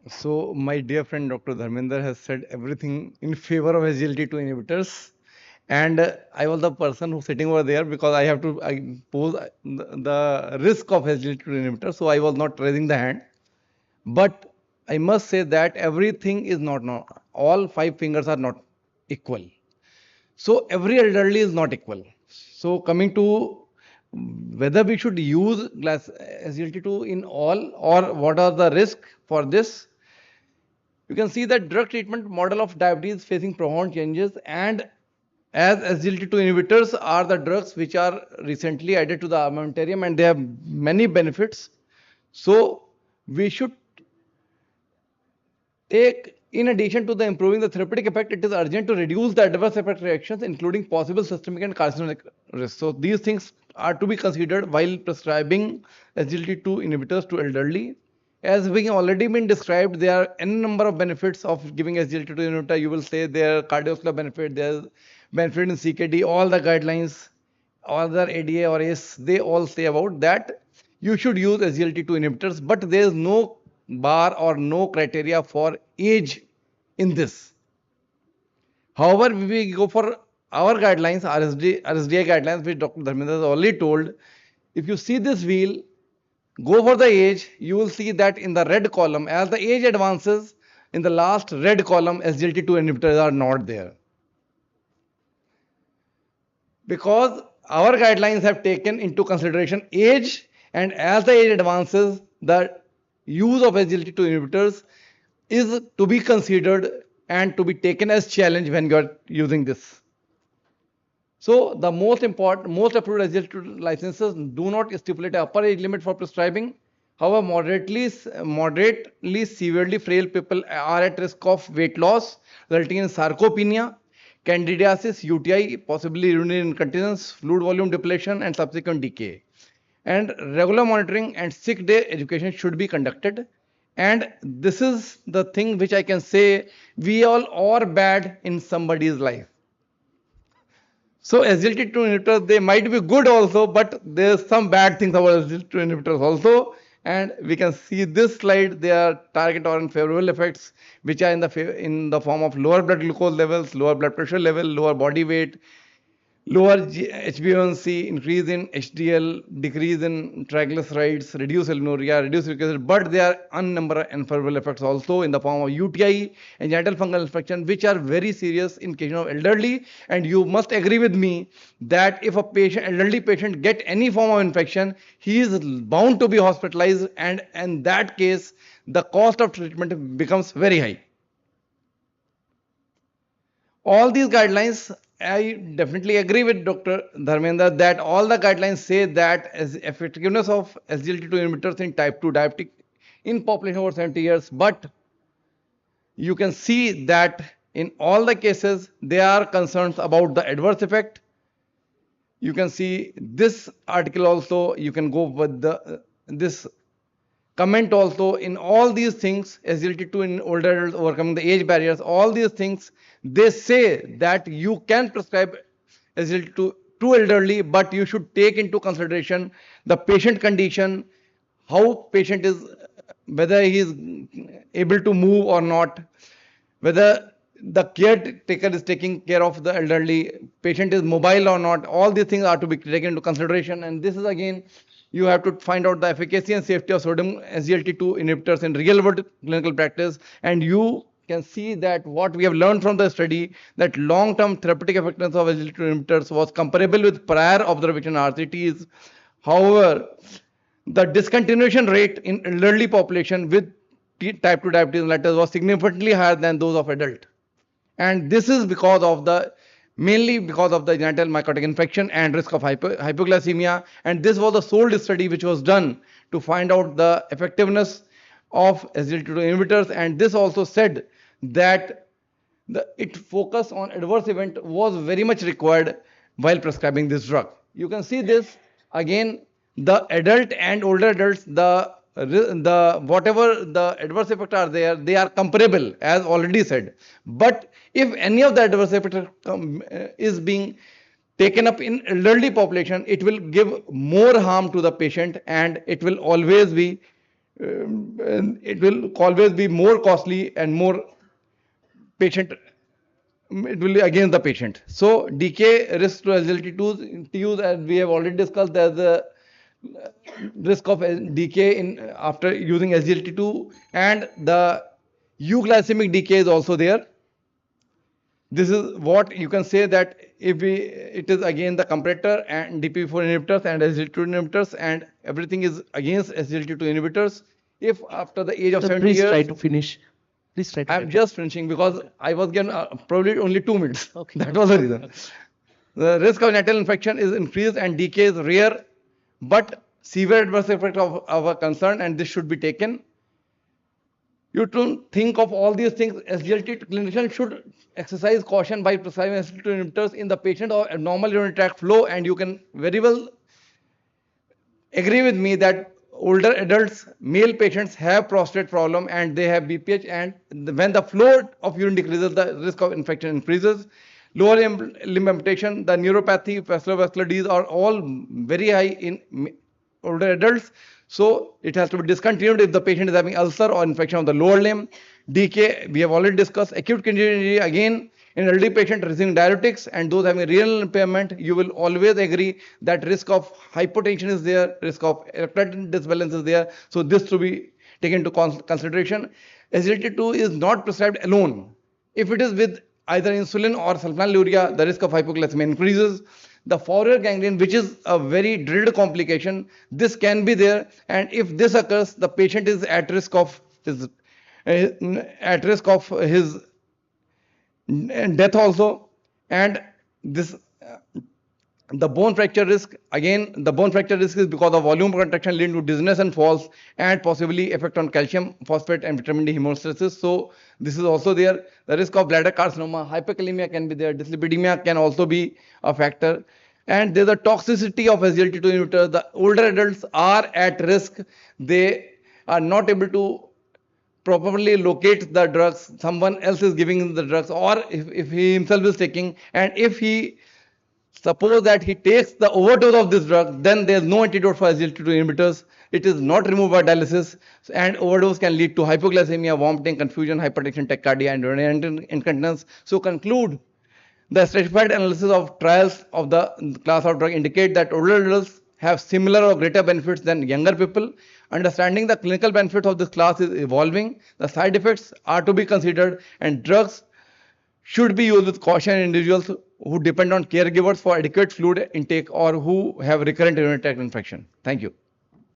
So my dear friend Dr. Dharmender has said everything in favor of SGLT2 inhibitors, and I was the person who's sitting over there because I pose the risk of SGLT2 inhibitors, so I was not raising the hand. But I must say that everything is not all five fingers are not equal. So every elderly is not equal. So coming to whether we should use glass SGLT2 in all or what are the risk for this, you can see that drug treatment model of diabetes facing profound changes, and as SGLT2 inhibitors are the drugs which are recently added to the armamentarium and they have many benefits. So we should take, in addition to the improving the therapeutic effect, it is urgent to reduce the adverse effect reactions, including possible systemic and carcinogenic risks. So these things are to be considered while prescribing SGLT2 inhibitors to elderly. As we already been described, there are n number of benefits of giving SGLT2 inhibitor. You will say there are cardiovascular benefit, there is benefit in CKD, all the guidelines, all the ADA or ACE, they all say about that you should use SGLT2 inhibitors, but there is no bar or no criteria for age in this. However, we go for our guidelines, RSDA guidelines, which Dr. Dharmendra has already told. If you see this wheel, go for the age, you will see that in the red column, as the age advances, in the last red column, SGLT2 inhibitors are not there. Because our guidelines have taken into consideration age, and as the age advances, the use of SGLT2 inhibitors is to be considered and to be taken as challenge when you are using this. So the most approved SGLT2 licenses do not stipulate a upper age limit for prescribing. However, moderately severely frail people are at risk of weight loss, resulting in sarcopenia, candidiasis, UTI, possibly urinary incontinence, fluid volume depletion, and subsequent decay. And regular monitoring and sick day education should be conducted. And this is the thing which I can say we all are bad in somebody's life. So SGLT2 inhibitors, they might be good also, but there's some bad things about SGLT2 inhibitors also. And we can see this slide, they are target or unfavorable effects, which are in the form of lower blood glucose levels, lower blood pressure level, lower body weight, lower HbA1c, increase in HDL, decrease in triglycerides, reduce albuminuria, reduce uric acid, but there are unnumbered unfavorable effects also in the form of UTI and genital fungal infection, which are very serious in case of elderly. And you must agree with me that if a elderly patient get any form of infection, he is bound to be hospitalized, and in that case, the cost of treatment becomes very high. All these guidelines, I definitely agree with Dr. Dharmendra that all the guidelines say that as effectiveness of SGLT2 inhibitors in type 2 diabetic in population over 70 years, but you can see that in all the cases there are concerns about the adverse effect. You can see this article also, you can go with this comment also. In all these things, SGLT2 in older adults, overcoming the age barriers, all these things, they say that you can prescribe SGLT2 to elderly, but you should take into consideration the patient condition, how patient is, whether he is able to move or not, whether the caretaker is taking care of the elderly, patient is mobile or not. All these things are to be taken into consideration. And this is again, you have to find out the efficacy and safety of sodium SGLT2 inhibitors in real world clinical practice. And you can see that what we have learned from the study, that long-term therapeutic effectiveness of SGLT2 inhibitors was comparable with prior observation RCTs. However, the discontinuation rate in elderly population with type 2 diabetes mellitus was significantly higher than those of adult. And this is because of mainly because of the genital mycotic infection and risk of hypoglycemia. And this was the sole study which was done to find out the effectiveness of SGLT2 inhibitors. And this also said that its focus on adverse event was very much required while prescribing this drug. You can see this again, the adult and older adults, the whatever the adverse effects are there, they are comparable as already said. But if any of the adverse effect is being taken up in elderly population, it will give more harm to the patient, and it will always be and it will always be more costly and more patient. It will be against the patient. So decay risk to SGLT2s, as we have already discussed, there's a risk of decay in after using SGLT2, and the euglycemic decay is also there. This is what you can say, that if it is again the comparator and DPP4 inhibitors and SGLT2 inhibitors, and everything is against SGLT2 inhibitors. If after the age of 70 please years, try to finish. Please try to I'm just finishing because I was given probably only 2 minutes. Okay. That was the reason. The risk of natal infection is increased and decay is rare, but severe adverse effect of our concern, and this should be taken. You don't think of all these things. SGLT clinician should exercise caution by prescribing SGLT2 inhibitors in the patient or abnormal urinary tract flow, and you can very well agree with me that older adults, male patients have prostate problem and they have BPH, and when the flow of urine decreases, the risk of infection increases. Lower limb amputation, the neuropathy, vascular disease are all very high in older adults. So it has to be discontinued if the patient is having ulcer or infection of the lower limb. Decay, we have already discussed. Acute kidney injury, again, in elderly patient receiving diuretics and those having renal impairment, you will always agree that risk of hypotension is there, risk of electrolyte disbalance is there. So this to be taken into consideration. SGLT2 is not prescribed alone. If it is with either insulin or sulfonylurea, the risk of hypoglycemia increases. The Fourier ganglion, which is a very drilled complication, this can be there, and if this occurs, the patient is at risk of his death also. And this the bone fracture risk, again, the bone fracture risk is because of volume contraction leading to dizziness and falls, and possibly effect on calcium, phosphate, and vitamin D hemostasis. So this is also there. The risk of bladder carcinoma, hyperkalemia can be there, dyslipidemia can also be a factor. And there's a toxicity of SGLT2 inhibitors. The older adults are at risk. They are not able to properly locate the drugs. Someone else is giving the drugs, or if he himself is taking, and if he suppose that he takes the overdose of this drug, then there is no antidote for SGLT2 inhibitors. It is not removed by dialysis, and overdose can lead to hypoglycemia, vomiting, confusion, hypertension, tachycardia, and urinary incontinence. So conclude, the stratified analysis of trials of the class of drug indicate that older adults have similar or greater benefits than younger people. Understanding the clinical benefits of this class is evolving. The side effects are to be considered, and drugs should be used with caution in individuals who depend on caregivers for adequate fluid intake or who have recurrent urinary tract infection. Thank you.